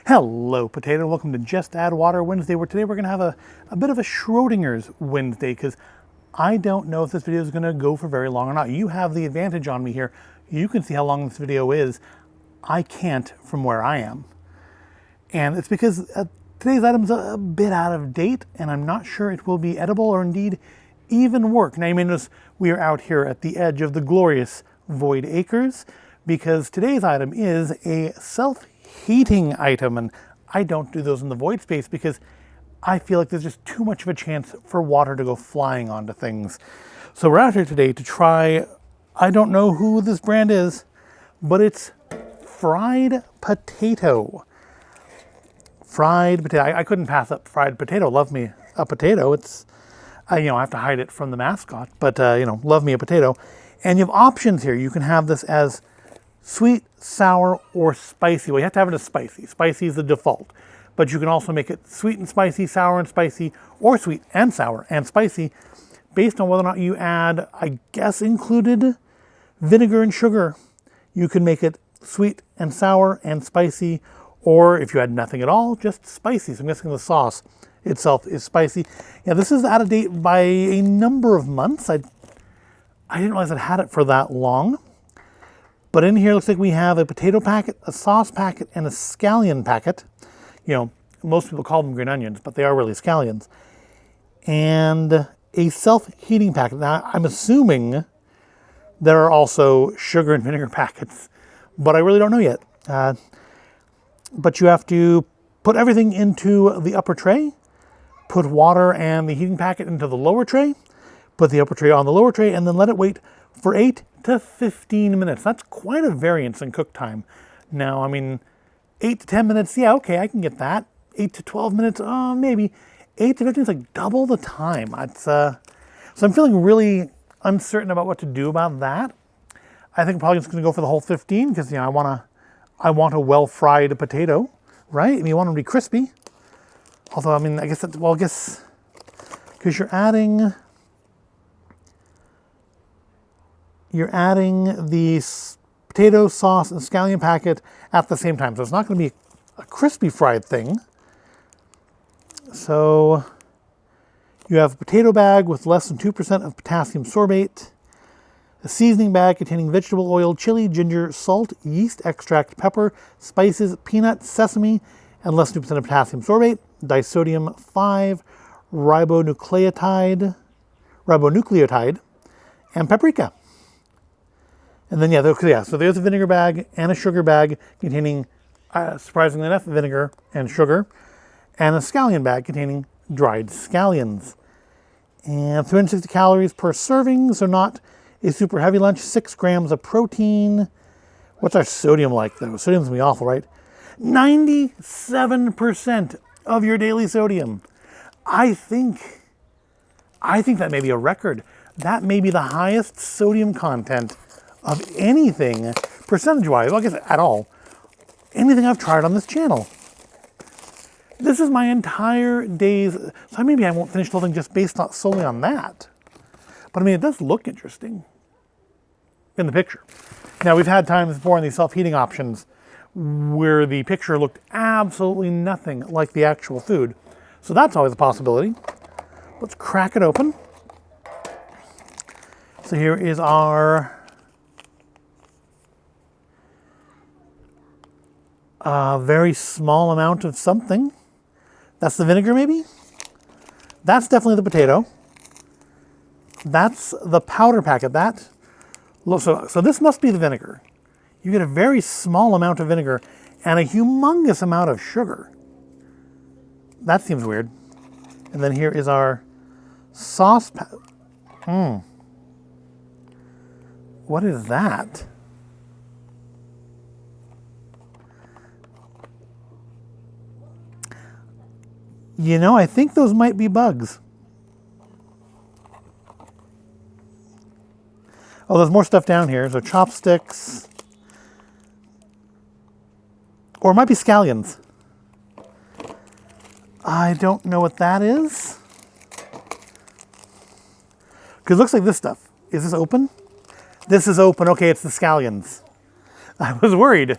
Hello, Potato. Welcome to Just Add Water Wednesday, where today we're going to have a bit of a Schrodinger's Wednesday, because I don't know if this video is going to go for very long or not. You have the advantage on me here. You can see how long this video is. I can't from where I am. And it's because today's item's a bit out of date, and I'm not sure it will be edible or indeed even work. Now, you may notice we are out here at the edge of the glorious Void Acres, because today's item is a self-heating item, and I don't do those in the void space because I feel like there's just too much of a chance for water to go flying onto things. So we're out here today to try, I don't know who this brand is, but it's fried potato. Fried potato. I couldn't pass up fried potato. Love me a potato. It's, I have to hide it from the mascot, but love me a potato. And you have options here. You can have this as sweet, sour, or spicy. Well, you have to have it as spicy. Spicy is the default. But you can also make it sweet and spicy, sour and spicy, or sweet and sour and spicy, based on whether or not you add, I guess, included vinegar and sugar. You can make it sweet and sour and spicy, or if you add nothing at all, just spicy. So I'm guessing the sauce itself is spicy. Yeah, this is out of date by a number of months. I didn't realize I'd had it for that long. But in here, it looks like we have a potato packet, a sauce packet, and a scallion packet. Most people call them green onions, but they are really scallions. And a self-heating packet. Now, I'm assuming there are also sugar and vinegar packets, but I really don't know yet. But you have to put everything into the upper tray, put water and the heating packet into the lower tray, put the upper tray on the lower tray, and then let it wait for 8 to 15 minutes. That's quite a variance in cook time. Now, 8 to 10 minutes, yeah, okay, I can get that. 8 to 12 minutes, maybe. 8 to 15 is like double the time. So I'm feeling really uncertain about what to do about that. I think I'm probably just going to go for the whole 15 because I want a well-fried potato, right? And you want them to be crispy. Although, I guess because you're adding the potato sauce and scallion packet at the same time. So it's not going to be a crispy fried thing. So you have a potato bag with less than 2% of potassium sorbate, a seasoning bag containing vegetable oil, chili, ginger, salt, yeast extract, pepper, spices, peanuts, sesame, and less than 2% of potassium sorbate, disodium 5, ribonucleotide, and paprika. And then, so there's a vinegar bag and a sugar bag containing, surprisingly enough, vinegar and sugar, and a scallion bag containing dried scallions. And 360 calories per serving, so not a super heavy lunch. 6 grams of protein. What's our sodium like, though? Sodium's gonna be awful, right? 97% of your daily sodium. I think that may be a record. That may be the highest sodium content of anything, percentage-wise, well, I guess at all, anything I've tried on this channel. This is my entire day's, so maybe I won't finish the whole thing just based solely on that. But it does look interesting in the picture. Now, we've had times before in these self-heating options where the picture looked absolutely nothing like the actual food. So that's always a possibility. Let's crack it open. So here is our very small amount of something. That's the vinegar, maybe? That's definitely the potato. That's the powder packet. So this must be the vinegar. You get a very small amount of vinegar and a humongous amount of sugar. That seems weird. And then here is our sauce. What is that? I think those might be bugs. Oh, there's more stuff down here. So chopsticks. Or it might be scallions. I don't know what that is. Because it looks like this stuff. Is this open? This is open. Okay, it's the scallions. I was worried.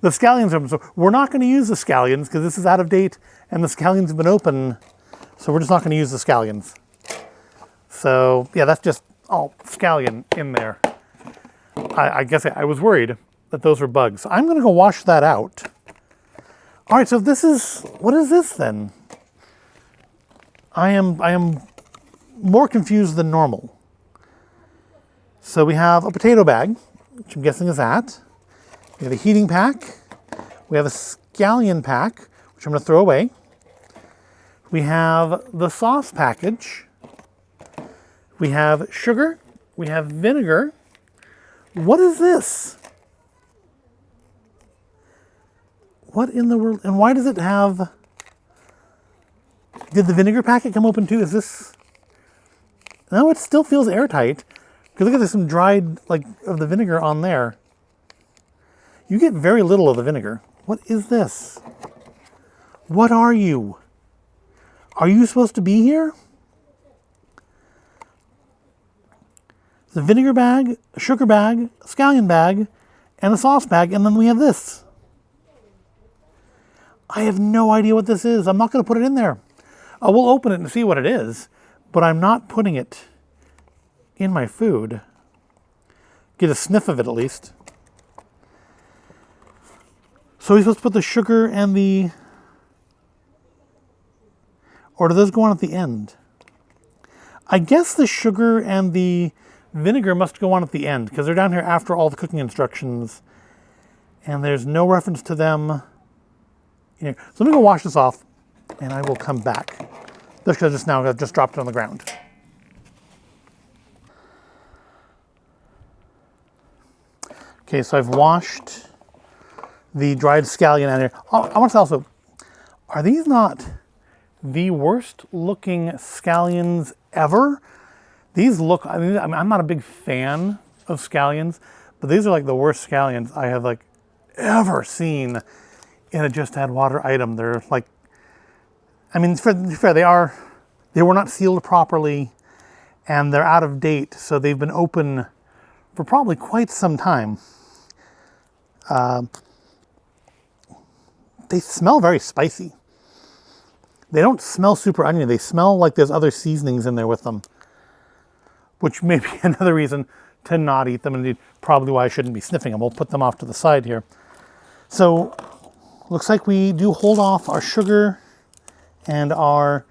The scallions are open. So we're not going to use the scallions because this is out of date and the scallions have been open. So we're just not going to use the scallions. So yeah, that's just all scallion in there. I guess I was worried that those were bugs. So I'm going to go wash that out. All right, so this is, what is this then? I am more confused than normal. So we have a potato bag, which I'm guessing is that. We have a heating pack. We have a scallion pack, which I'm going to throw away. We have the sauce package. We have sugar. We have vinegar. What is this? What in the world? And why does it have... Did the vinegar packet come open too? Is this... No, it still feels airtight. Because look at there's some dried, like, of the vinegar on there. You get very little of the vinegar. What is this? What are you? Are you supposed to be here? The vinegar bag, a sugar bag, a scallion bag, and a sauce bag, and then we have this. I have no idea what this is. I'm not going to put it in there. We'll open it and see what it is, but I'm not putting it in my food. Get a sniff of it at least. So we're supposed to put the sugar and the... Or do those go on at the end? I guess the sugar and the vinegar must go on at the end because they're down here after all the cooking instructions and there's no reference to them here. So let me go wash this off and I will come back. Just because I've just dropped it on the ground. Okay, so I've washed the dried scallion out here. Oh, I want to also, are these not the worst looking scallions ever? These look, I mean, I'm not a big fan of scallions, but these are like the worst scallions I have like ever seen in a Just Add Water item. They're like, I mean, to be fair, they were not sealed properly and they're out of date. So they've been open for probably quite some time. They smell very spicy. They don't smell super oniony. They smell like there's other seasonings in there with them, which may be another reason to not eat them, and indeed probably why I shouldn't be sniffing them. We'll put them off to the side here. So looks like we do hold off our sugar and our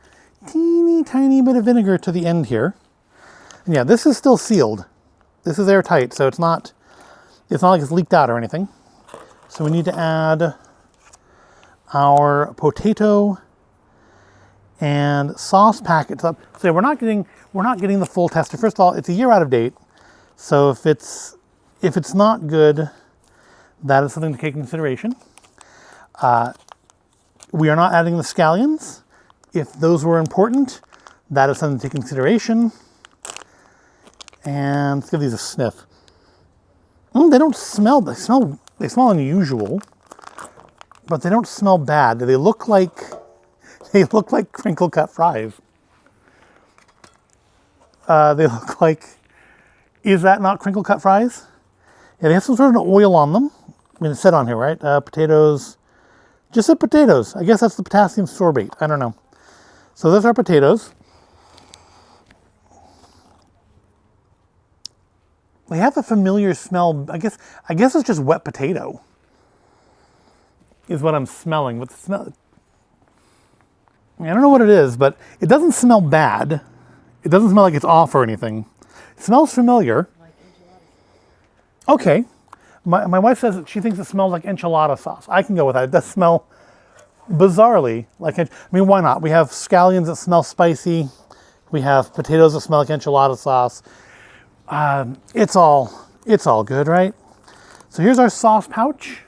teeny tiny bit of vinegar to the end here. And yeah, this is still sealed. This is airtight, so it's not like it's leaked out or anything. So we need to add our potato and sauce packets up. So we're not getting the full tester. First of all, it's a year out of date. So if it's not good, that is something to take into consideration. We are not adding the scallions. If those were important, that is something to take into consideration. And let's give these a sniff. They don't smell, they smell unusual, but they don't smell bad. They look like crinkle cut fries. They look like, is that not crinkle cut fries? Yeah, they have some sort of oil on them. I mean, it said on here, right? Potatoes, just said potatoes. I guess that's the potassium sorbate. I don't know. So those are potatoes. They have a familiar smell. I guess it's just wet potato is what I'm smelling. But the smell, I don't know what it is, but it doesn't smell bad. It doesn't smell like it's off or anything. It smells familiar. Okay. My wife says that she thinks it smells like enchilada sauce. I can go with that. It does smell bizarrely like, I mean, why not? We have scallions that smell spicy. We have potatoes that smell like enchilada sauce. It's all good, right? So here's our sauce pouch.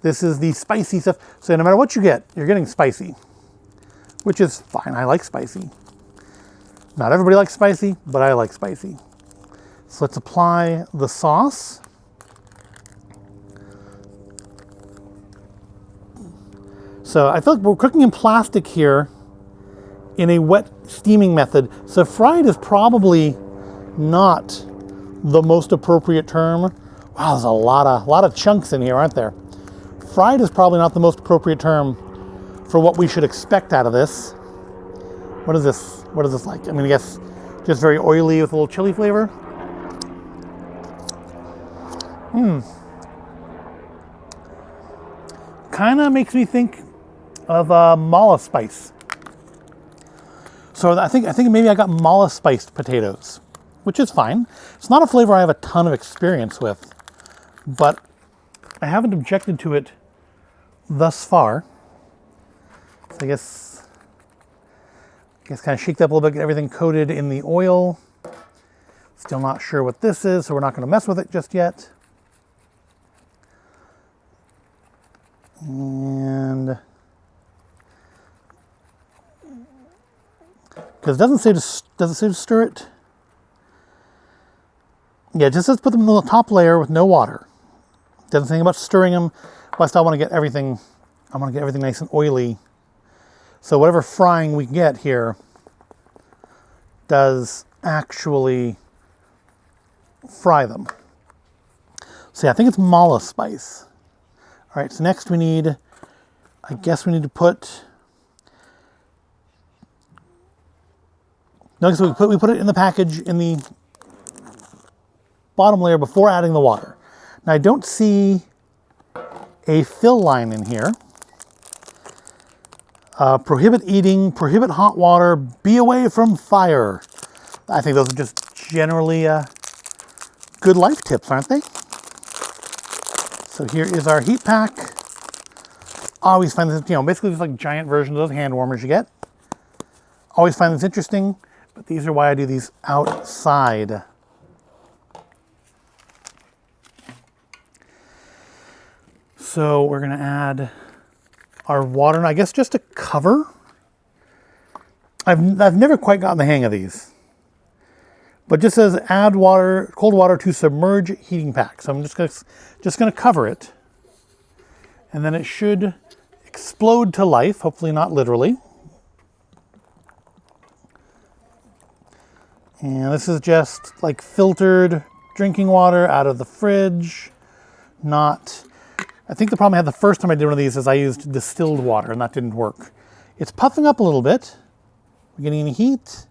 This is the spicy stuff. So no matter what you get, you're getting spicy, which is fine. I like spicy. Not everybody likes spicy, but I like spicy. So let's apply the sauce. So I feel like we're cooking in plastic here in a wet steaming method. So fried is probably not the most appropriate term. Wow, there's a lot of chunks in here, aren't there? fried is probably not the most appropriate term for what we should expect out of this. What is this? What is this like? I mean, I guess just very oily with a little chili flavor. Kind of makes me think of mala spice. So I think maybe I got mala spiced potatoes, which is fine. It's not a flavor I have a ton of experience with, but I haven't objected to it thus far. So I guess kind of shake that up a little bit, get everything coated in the oil. Still not sure what this is, so we're not going to mess with it just yet. And because it doesn't say to stir it. Yeah, it just says put them in the top layer with no water. Doesn't say anything about stirring them. But I still want to get everything. I want to get everything nice and oily. So whatever frying we get here does actually fry them. So yeah, I think it's mala spice. All right, so next we need, I guess we need to put, no, so we put it in the package in the bottom layer before adding the water. Now I don't see a fill line in here. Prohibit eating, prohibit hot water, be away from fire. I think those are just generally good life tips, aren't they? So here is our heat pack. Always find this, basically just like giant version of those hand warmers you get. Always find this interesting, but these are why I do these outside. So we're gonna add our water, and I guess just to cover. I've never quite gotten the hang of these, but just says add water, cold water to submerge heating pack. So I'm just gonna cover it, and then it should explode to life. Hopefully not literally. And this is just like filtered drinking water out of the fridge. I think the problem I had the first time I did one of these is I used distilled water, and that didn't work. It's puffing up a little bit. We're getting any heat.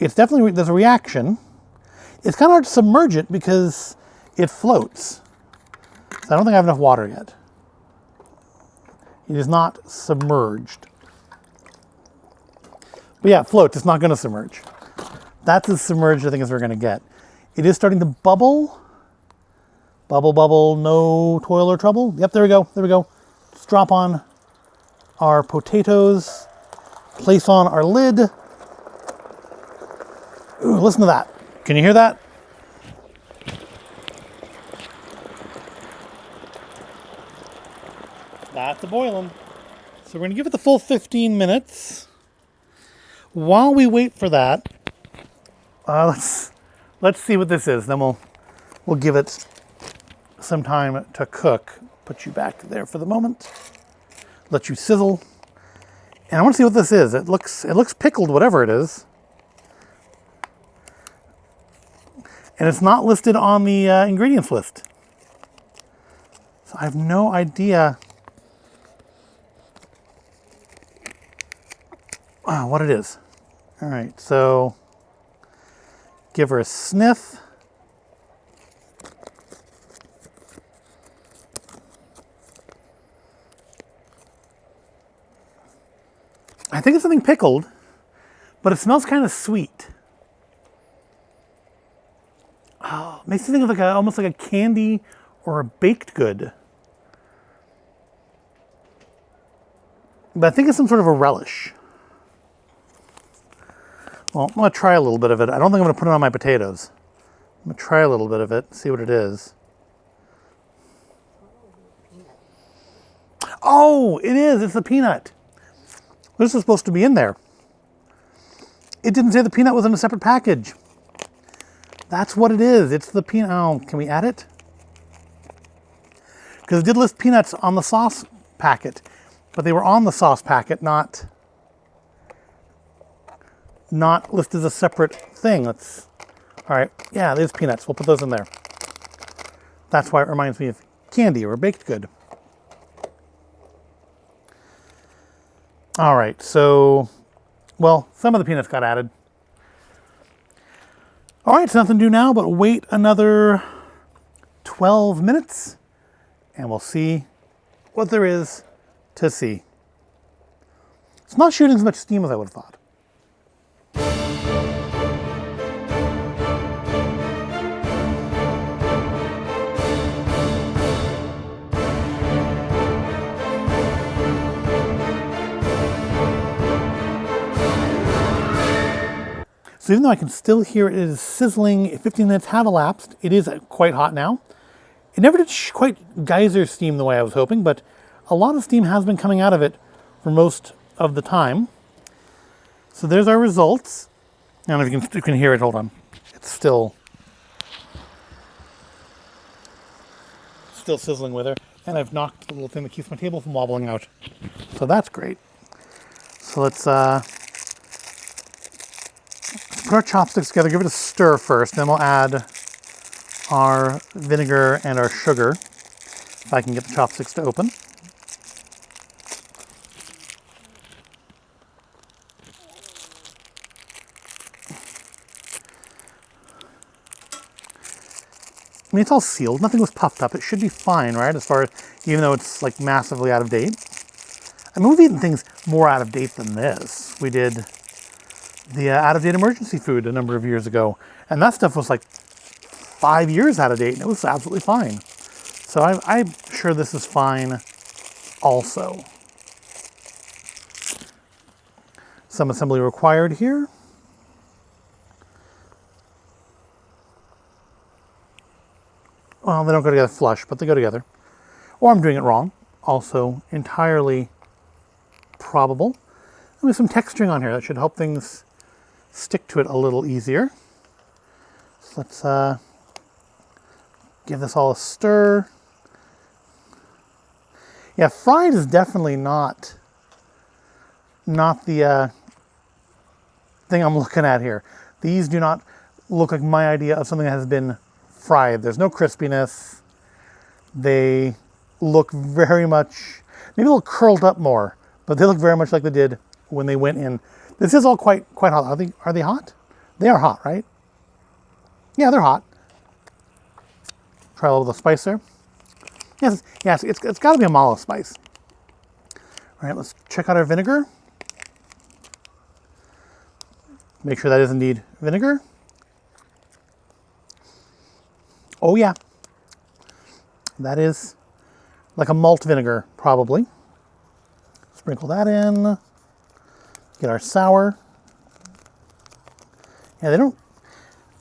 It's definitely, there's a reaction. It's kind of hard to submerge it because it floats. So I don't think I have enough water yet. It is not submerged. But yeah, it floats. It's not going to submerge. That's as submerged, I think, as we're going to get. It is starting to bubble. Bubble, bubble, no toil or trouble. Yep, there we go. There we go. Let's drop on our potatoes. Place on our lid. Ooh, listen to that. Can you hear that? That's a boiling. So we're going to give it the full 15 minutes. While we wait for that, let's see what this is. Then we'll give it some time to cook. Put you back there for the moment. Let you sizzle. And I want to see what this is. It looks pickled, whatever it is. And it's not listed on the ingredients list. So I have no idea what it is. All right, so give her a sniff. I think it's something pickled, but it smells kind of sweet. Oh, it makes me think of almost like a candy or a baked good. But I think it's some sort of a relish. Well, I'm going to try a little bit of it. I don't think I'm going to put it on my potatoes. I'm going to try a little bit of it, see what it is. Oh, it is. It's the peanut. This is supposed to be in there. It didn't say the peanut was in a separate package. That's what it is. It's the peanut. Oh, can we add it? Because it did list peanuts on the sauce packet, but they were on the sauce packet, not listed as a separate thing. All right, yeah, there's peanuts. We'll put those in there. That's why it reminds me of candy or a baked good. All right, so, well, some of the peanuts got added. All right, so nothing to do now but wait another 12 minutes and we'll see what there is to see. It's not shooting as much steam as I would have thought. So even though I can still hear it is sizzling, 15 minutes have elapsed. It is quite hot now. It never did quite geyser steam the way I was hoping, but a lot of steam has been coming out of it for most of the time. So there's our results. I don't know if you can hear it. Hold on. It's still sizzling with her. And I've knocked the little thing that keeps my table from wobbling out. So that's great. So let's put our chopsticks together, give it a stir first, then we'll add our vinegar and our sugar, if I can get the chopsticks to open. I mean, it's all sealed, nothing was puffed up, it should be fine, right, as far as, even though it's like massively out of date. I mean, we've eaten things more out of date than this. We did the out-of-date emergency food a number of years ago, and that stuff was like 5 years out of date, and it was absolutely fine. So I'm sure this is fine also. Some assembly required here. Well, they don't go together flush, but they go together. Or I'm doing it wrong. Also entirely probable. There's some texturing on here that should help things stick to it a little easier. So let's give this all a stir. Yeah, fried is definitely not the thing I'm looking at here. These do not look like my idea of something that has been fried. There's no crispiness. They look very much, maybe a little curled up more, but they look very much like they did when they went in. This is all quite hot. Are they hot? They are hot, right? Yeah, they're hot. Try a little of the spice there. Yes, it's got to be a mala spice. All right, let's check out our vinegar. Make sure that is indeed vinegar. Oh yeah, that is like a malt vinegar, probably. Sprinkle that in. Get our sour. Yeah, I feel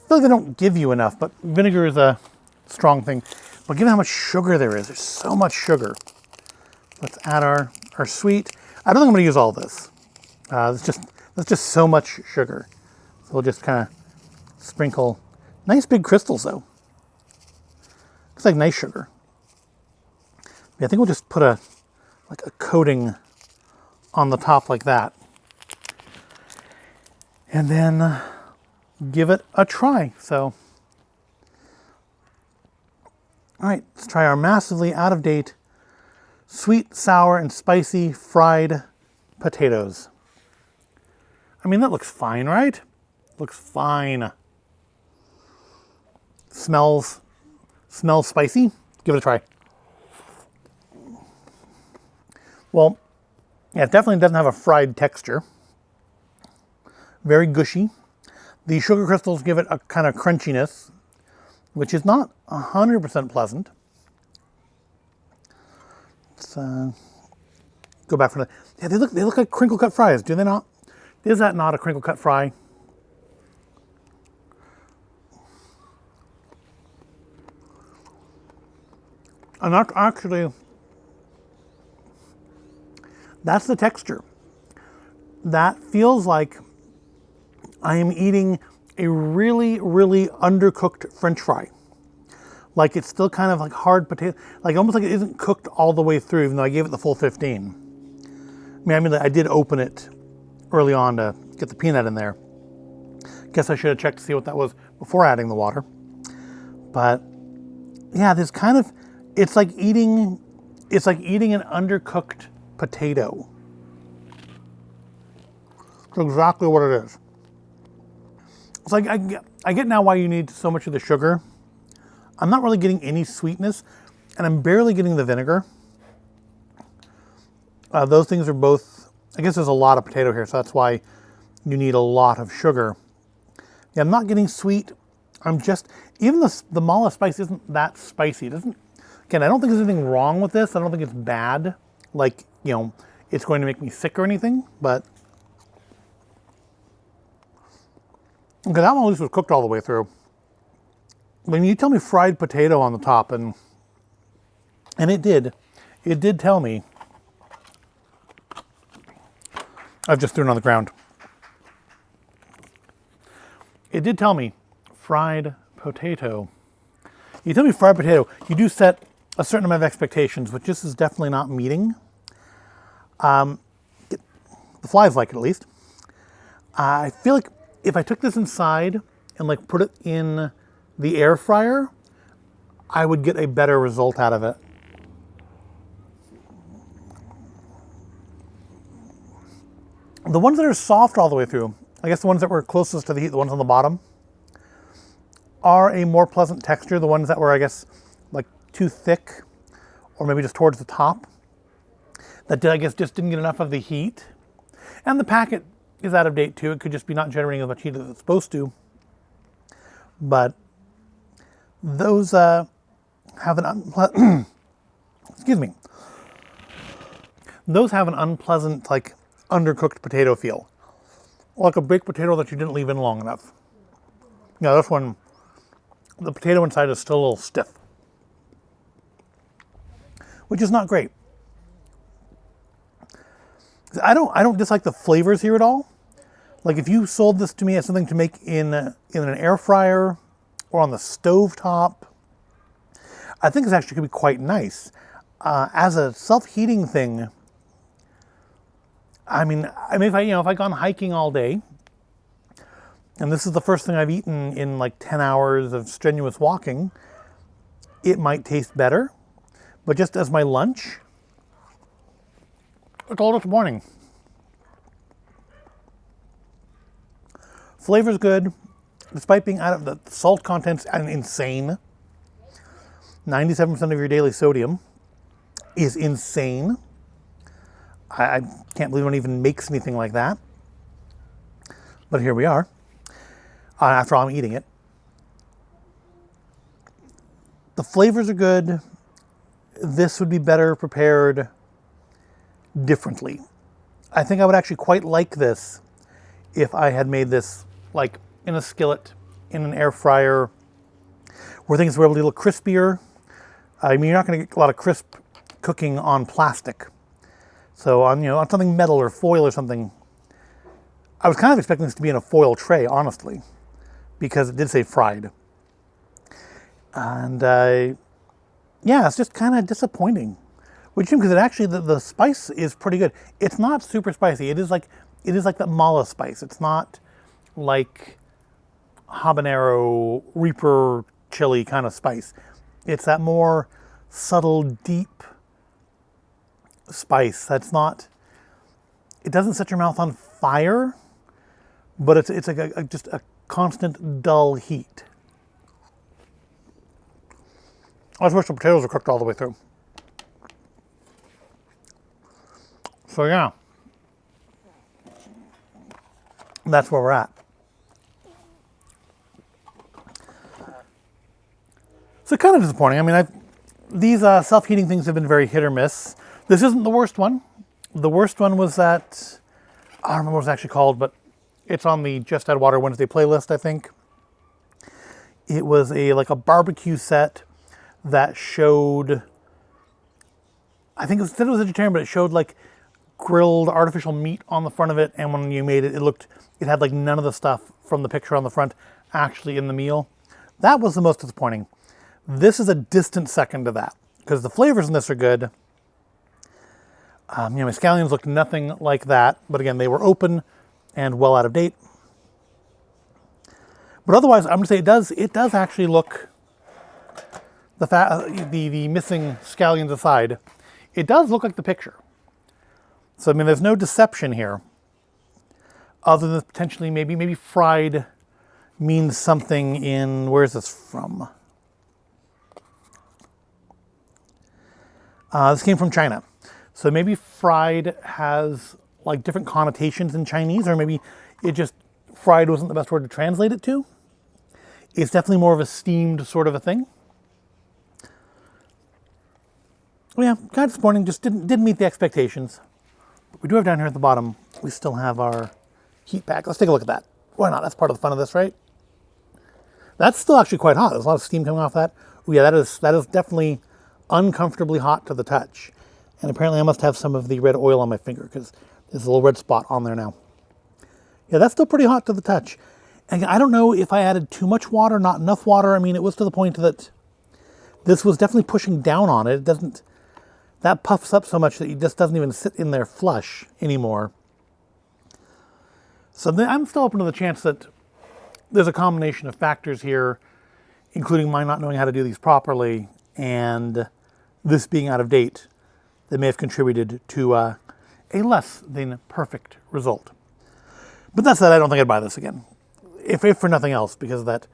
like they don't give you enough, but vinegar is a strong thing. But given how much sugar there's so much sugar. Let's add our sweet. I don't think I'm going to use all this. That's just so much sugar. So we'll just kind of sprinkle. Nice big crystals though. Looks like nice sugar. Yeah, I think we'll just put a coating on the top like that. And then give it a try. So, all right, let's try our massively out of date sweet, sour, and spicy fried potatoes. I mean, that looks fine, right? Looks fine. Smells spicy. Give it a try. Well, yeah, it definitely doesn't have a fried texture. Very gushy. The sugar crystals give it a kind of crunchiness, which is not 100% pleasant. Let's go back for the. Yeah, they look like crinkle cut fries, do they not? Is that not a crinkle cut fry? And actually, that's the texture. That feels like I am eating a really, really undercooked French fry. Like it's still kind of like hard potato, like almost like it isn't cooked all the way through, even though I gave it the full 15. I mean, I did open it early on to get the peanut in there. Guess I should have checked to see what that was before adding the water. But yeah, this kind of It's like eating an undercooked potato. That's exactly what it is. It's like I get now why you need so much of the sugar. I'm not really getting any sweetness, and I'm barely getting the vinegar. Those things are both, I guess there's a lot of potato here, so that's why you need a lot of sugar. Yeah, I'm not getting sweet. I'm just, even the mala spice isn't that spicy. It doesn't, again, I don't think there's anything wrong with this. I don't think it's bad. Like, you know, it's going to make me sick or anything, but. Okay, that one at least was cooked all the way through. When you tell me fried potato on the top, and it did tell me. I've just thrown it on the ground. It did tell me fried potato. You tell me fried potato, you do set a certain amount of expectations, which this is definitely not meeting. The flies like it, at least. I feel like if I took this inside and like put it in the air fryer, I would get a better result out of it. The ones that are soft all the way through, I guess the ones that were closest to the heat, the ones on the bottom, are a more pleasant texture. The ones that were, I guess, like too thick, or maybe just towards the top, that I guess just didn't get enough of the heat. And the packet is out of date too. It could just be not generating as much heat as it's supposed to. But those have an excuse me. Those have an unpleasant, like, undercooked potato feel. Like a baked potato that you didn't leave in long enough. Yeah, this one, the potato inside is still a little stiff, which is not great. I don't dislike the flavors here at all. Like if you sold this to me as something to make in an air fryer or on the stove top, I think this actually could be quite nice. As a self-heating thing, I mean, if I'd gone hiking all day, and this is the first thing I've eaten in like 10 hours of strenuous walking, it might taste better. But just as my lunch, it's all disappointing. Flavor's good, despite being out of the salt content's insane. 97% of your daily sodium is insane. I can't believe one even makes anything like that. But here we are. After all, I'm eating it. The flavors are good. This would be better prepared differently. I think I would actually quite like this if I had made this like in a skillet, in an air fryer, where things were able to be a little crispier. I mean, you're not going to get a lot of crisp cooking on plastic. So on something metal or foil or something, I was kind of expecting this to be in a foil tray, honestly, because it did say fried. And yeah, it's just kind of disappointing. Which because it actually the spice is pretty good. It's not super spicy. It is like that mala spice. It's not like habanero, reaper chili kind of spice. It's that more subtle, deep spice. That's not. It doesn't set your mouth on fire, but it's like just a constant dull heat. I just wish the potatoes were cooked all the way through. So yeah, that's where we're at. So kind of disappointing. I mean, these self-heating things have been very hit or miss. This isn't the worst one. The worst one was that, I don't remember what it's actually called, but it's on the Just Add Water Wednesday playlist, I think. It was like a barbecue set that showed, I think it said it was vegetarian, but it showed like grilled artificial meat on the front of it, and when you made it, it had like none of the stuff from the picture on the front actually in the meal. That was the most disappointing. This is a distant second to that, because the flavors in this are good. My scallions looked nothing like that, but again, they were open and well out of date. But otherwise, I'm going to say it does actually look, the missing scallions aside, it does look like the picture. So I mean, there's no deception here, other than potentially maybe fried means something in, where is this from? This came from China. So maybe fried has like different connotations in Chinese, or maybe it just, fried wasn't the best word to translate it to. It's definitely more of a steamed sort of a thing. Well, yeah, kind of disappointing, just didn't meet the expectations. But we do have down here at the bottom, we still have our heat pack. Let's take a look at that. Why not? That's part of the fun of this, right? That's still actually quite hot. There's a lot of steam coming off that. Oh yeah, that is definitely uncomfortably hot to the touch. And apparently I must have some of the red oil on my finger because there's a little red spot on there now. Yeah, that's still pretty hot to the touch. And I don't know if I added too much water, not enough water. I mean, it was to the point that this was definitely pushing down on it. It doesn't, that puffs up so much that it just doesn't even sit in there flush anymore. So I'm still open to the chance that there's a combination of factors here, including my not knowing how to do these properly and this being out of date, that may have contributed to a less than perfect result. But that said, I don't think I'd buy this again. If for nothing else, because of that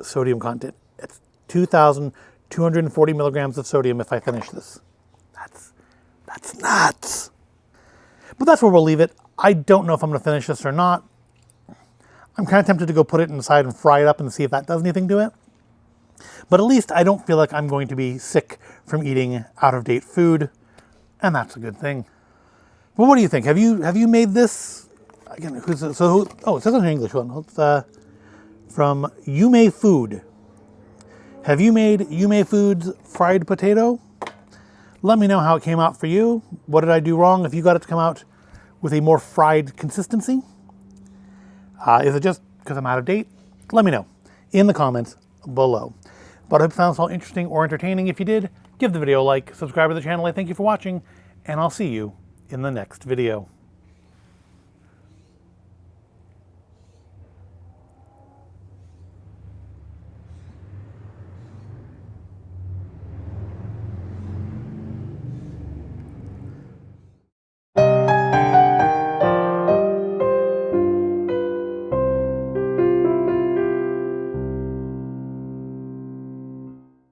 sodium content. It's 2,240 milligrams of sodium if I finish this. That's nuts. But that's where we'll leave it. I don't know if I'm going to finish this or not. I'm kind of tempted to go put it inside and fry it up and see if that does anything to it. But at least I don't feel like I'm going to be sick from eating out-of-date food, and that's a good thing. Well, what do you think? Have you made this? Again, it says on an English one. It's from Yume Food. Have you made Yume Food's fried potato? Let me know how it came out for you. What did I do wrong? If you got it to come out with a more fried consistency? Is it just because I'm out of date? Let me know in the comments below. But I hope you found this all interesting or entertaining. If you did, give the video a like, subscribe to the channel. I thank you for watching, and I'll see you in the next video.